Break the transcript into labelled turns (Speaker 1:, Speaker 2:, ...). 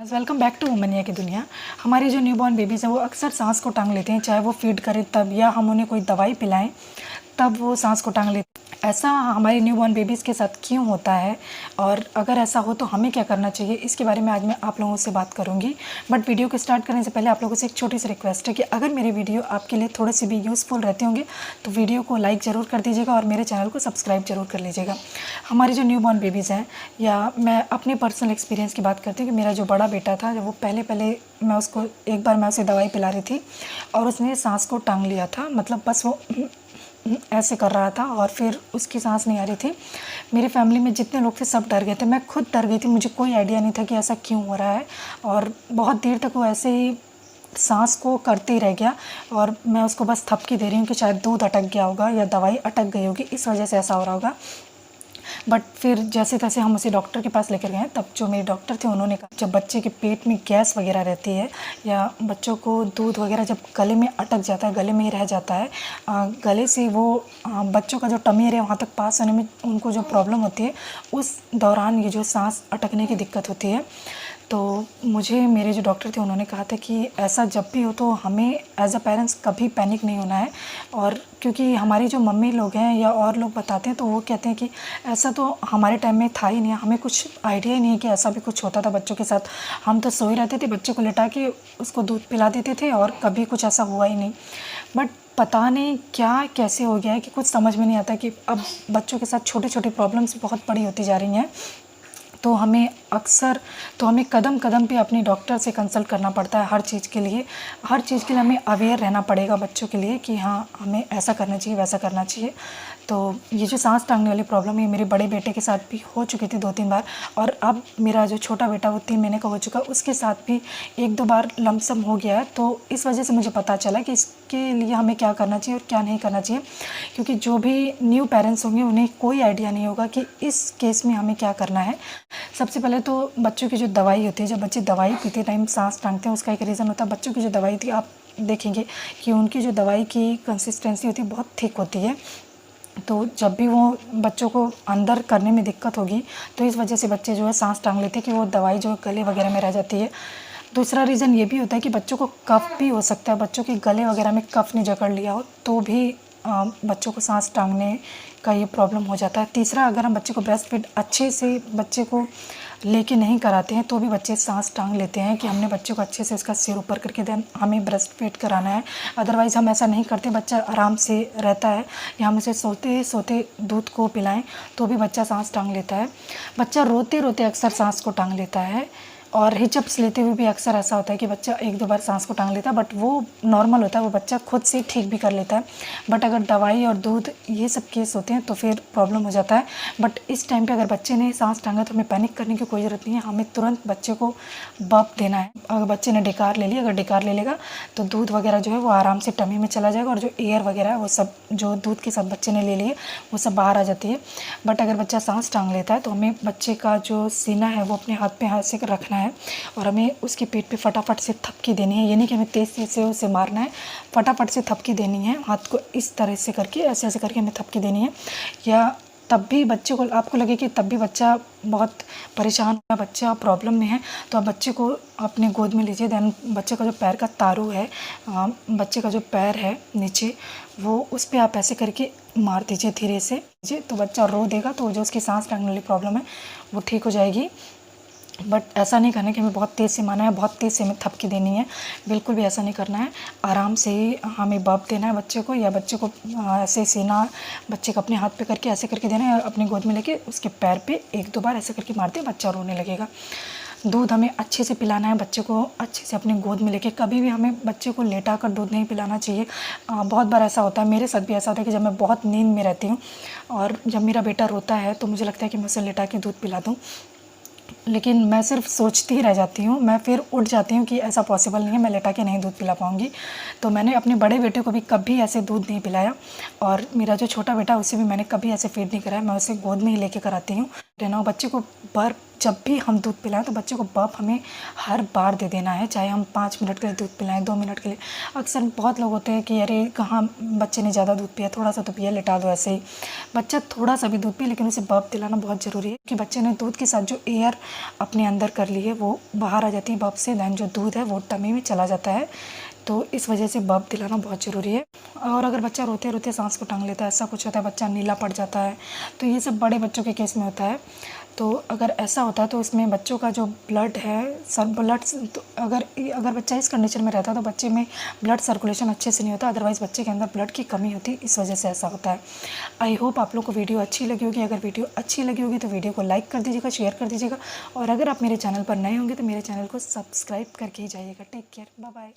Speaker 1: Welcome back to वुमनिया की दुनिया। हमारी जो न्यूबॉर्न बेबीज़ हैं वो अक्सर सांस को टांग लेते हैं, चाहे वो फीड करें तब या हम उन्हें कोई दवाई पिलाएं तब वो सांस को टांग लेते हैं। ऐसा हमारे न्यूबॉर्न बेबीज़ के साथ क्यों होता है और अगर ऐसा हो तो हमें क्या करना चाहिए, इसके बारे में आज मैं आप लोगों से बात करूंगी। बट वीडियो को स्टार्ट करने से पहले आप लोगों से एक छोटी सी रिक्वेस्ट है कि अगर मेरी वीडियो आपके लिए थोड़े से भी यूज़फुल रहते होंगे तो वीडियो को लाइक ज़रूर कर दीजिएगा और मेरे चैनल को सब्सक्राइब जरूर कर लीजिएगा। हमारी जो न्यूबॉर्न बेबीज़ हैं, या मैं अपने पर्सनल एक्सपीरियंस की बात करती हूँ कि मेरा जो बड़ा बेटा था, जब वो पहले मैं उसको एक बार मैं उसे दवाई पिला रही थी और उसने सांस को टांग लिया था। मतलब बस वो ऐसे कर रहा था और फिर उसकी सांस नहीं आ रही थी। मेरी फैमिली में जितने लोग थे सब डर गए थे, मैं खुद डर गई थी। मुझे कोई आइडिया नहीं था कि ऐसा क्यों हो रहा है और बहुत देर तक वो ऐसे ही सांस को करते ही रह गया और मैं उसको बस थपकी दे रही हूँ कि शायद दूध अटक गया होगा या दवाई अटक गई होगी, इस वजह से ऐसा हो रहा होगा। बट फिर जैसे तैसे हम उसे डॉक्टर के पास लेकर गए। तब जो मेरे डॉक्टर थे उन्होंने कहा जब बच्चे के पेट में गैस वगैरह रहती है या बच्चों को दूध वगैरह जब गले में अटक जाता है, गले में ही रह जाता है, गले से वो बच्चों का जो टमी एरिया वहाँ तक पास होने में उनको जो प्रॉब्लम होती है, उस दौरान ये जो सांस अटकने की दिक्कत होती है। तो मुझे मेरे जो डॉक्टर थे उन्होंने कहा था कि ऐसा जब भी हो तो हमें एज अ पेरेंट्स कभी पैनिक नहीं होना है। और क्योंकि हमारी जो मम्मी लोग हैं या और लोग बताते हैं तो वो कहते हैं कि ऐसा तो हमारे टाइम में था ही नहीं, हमें कुछ आइडिया ही नहीं है कि ऐसा भी कुछ होता था बच्चों के साथ। हम तो सोए रहते थे, बच्चे को लिटा के उसको दूध पिला देते थे और कभी कुछ ऐसा हुआ ही नहीं। बट पता नहीं क्या कैसे हो गया है कि कुछ समझ में नहीं आता कि अब बच्चों के साथ छोटी छोटी प्रॉब्लम्स बहुत बड़ी होती जा रही हैं। तो हमें कदम कदम पे अपने डॉक्टर से कंसल्ट करना पड़ता है हर चीज़ के लिए। हमें अवेयर रहना पड़ेगा बच्चों के लिए कि हाँ हमें ऐसा करना चाहिए, वैसा करना चाहिए। तो ये जो सांस टांगने वाली प्रॉब्लम है मेरे बड़े बेटे के साथ भी हो चुकी थी 2-3 बार, और अब मेरा जो छोटा बेटा वो 3 महीने का हो चुका, उसके साथ भी 1-2 बार लमसम हो गया है। तो इस वजह से मुझे पता चला कि इसके लिए हमें क्या करना चाहिए और क्या नहीं करना चाहिए, क्योंकि जो भी न्यू पेरेंट्स होंगे उन्हें कोई आइडिया नहीं होगा कि इस केस में हमें क्या करना है। सबसे पहले तो बच्चों की जो दवाई होती है, जब बच्चे दवाई पीते टाइम सांस टांगते हैं, उसका एक रीज़न होता है। बच्चों की जो दवाई थी, आप देखेंगे कि उनकी जो दवाई की कंसिस्टेंसी होती है बहुत थिक होती है। तो जब भी वो बच्चों को अंदर करने में दिक्कत होगी तो इस वजह से बच्चे जो है सांस टांग लेते हैं कि वो दवाई जो गले वगैरह में रह जाती है। दूसरा रीज़न ये भी होता है कि बच्चों को कफ भी हो सकता है, बच्चों के गले वगैरह में कफ ने जकड़ लिया हो तो भी बच्चों को सांस टांगने का ये प्रॉब्लम हो जाता है। तीसरा, अगर हम बच्चे को ब्रेस्ट फीड अच्छे से बच्चे को लेके नहीं कराते हैं तो भी बच्चे सांस टांग लेते हैं कि हमने बच्चे को अच्छे से इसका सिर ऊपर करके देन हमें ब्रेस्ट फीड कराना है। अदरवाइज़ हम ऐसा नहीं करते, बच्चा आराम से रहता है या हम उसे सोते सोते दूध को पिलाएं तो भी बच्चा सांस टांग लेता है। बच्चा रोते रोते अक्सर सांस को टांग लेता है और हिचप्स लेते हुए भी अक्सर ऐसा होता है कि बच्चा 1-2 बार सांस को टांग लेता है, बट वो नॉर्मल होता है, वो बच्चा खुद से ठीक भी कर लेता है। बट अगर दवाई और दूध ये सब केस होते हैं तो फिर प्रॉब्लम हो जाता है। बट इस टाइम पे अगर बच्चे ने सांस टांगा तो हमें पैनिक करने की कोई ज़रूरत नहीं है, हमें तुरंत बच्चे को बप देना है। अगर बच्चे ने डिकार ले लिया, अगर डिकार ले लेगा तो दूध वगैरह जो है वो आराम से टमी में चला जाएगा और जो एयर वगैरह है वो सब, जो दूध के साथ बच्चे ने ले लिए वो सब बाहर आ जाती है। बट अगर बच्चा सांस टांग लेता है तो हमें बच्चे का जो सीना है वो अपने हाथ पे हाथ से रखना है और हमें उसके पेट पे फटाफट से थपकी देनी है। ये नहीं कि हमें तेज़ से उसे मारना है, फटाफट से थपकी देनी है। हाथ को इस तरह से करके, ऐसे ऐसे करके हमें थपकी देनी है। या तब भी बच्चे को, आपको लगे कि तब भी बच्चा बहुत परेशान हुआ, बच्चा प्रॉब्लम में है, तो आप बच्चे को अपने गोद में लीजिए। दैन बच्चे का जो पैर का तारू है, बच्चे का जो पैर है नीचे, वो उस पर आप ऐसे करके मार दीजिए धीरे से, तो बच्चा रो देगा तो जो उसकी सांस टांगने वाली प्रॉब्लम है वो ठीक हो जाएगी। बट ऐसा नहीं करना कि हमें बहुत तेज़ से मारना है, बहुत तेज़ से हमें थपकी देनी है, बिल्कुल भी ऐसा नहीं करना है। आराम से ही हमें बप देना है बच्चे को, या बच्चे को ऐसे सीना बच्चे को अपने हाथ पे करके ऐसे करके देना है और अपनी गोद में लेके उसके पैर पे 1-2 बार ऐसे करके मारते बच्चा रोने लगेगा। दूध हमें अच्छे से पिलाना है बच्चे को, अच्छे से अपनी गोद में लेके। कभी भी हमें बच्चे को लेटा कर दूध नहीं पिलाना चाहिए। बहुत बार ऐसा होता है, मेरे साथ भी ऐसा होता है कि जब मैं बहुत नींद में रहती हूँ और जब मेरा बेटा रोता है तो मुझे लगता है कि मैं उसे लेटा के दूध पिला दूँ, लेकिन मैं सिर्फ सोचती ही रह जाती हूँ। मैं फिर उठ जाती हूँ कि ऐसा पॉसिबल नहीं है, मैं लेटा के नहीं दूध पिला पाऊँगी। तो मैंने अपने बड़े बेटे को भी कभी ऐसे दूध नहीं पिलाया और मेरा जो छोटा बेटा उसे भी मैंने कभी ऐसे फीड नहीं कराया, मैं उसे गोद में ही लेके कराती हूँ। रहना बच्चे को बर्फ जब भी हम दूध पिलाएं तो बच्चे को बप हमें हर बार दे देना है, चाहे हम 5 मिनट के लिए दूध पिलाएं, 2 मिनट के लिए। अक्सर बहुत लोग होते हैं कि अरे कहाँ बच्चे ने ज़्यादा दूध पिया, थोड़ा सा तो पिया, लेटा दो ऐसे ही। बच्चा थोड़ा सा भी दूध पिए लेकिन उसे बप दिलाना बहुत ज़रूरी है कि बच्चे ने दूध के साथ जो एयर अपने अंदर कर ली है वो बाहर आ जाती है बप से, दैन जो दूध है वो टमी में चला जाता है। तो इस वजह से बप दिलाना बहुत ज़रूरी है। और अगर बच्चा रोते रोते सांस को टांग लेता है, ऐसा कुछ होता है, बच्चा नीला पड़ जाता है, तो ये सब बड़े बच्चों के केस में होता है। तो अगर ऐसा होता है तो इसमें बच्चों का जो ब्लड है तो अगर बच्चा इस कंडीशन में रहता है तो बच्चे में ब्लड सर्कुलेशन अच्छे से नहीं होता, अदरवाइज़ बच्चे के अंदर ब्लड की कमी होती है, इस वजह से ऐसा होता है। आई होप आप लोग को वीडियो अच्छी लगी होगी। अगर वीडियो अच्छी लगी होगी तो वीडियो को लाइक कर दीजिएगा, शेयर कर दीजिएगा, और अगर आप मेरे चैनल पर नए होंगे तो मेरे चैनल को सब्सक्राइब करके ही जाइएगा। Take care, bye bye.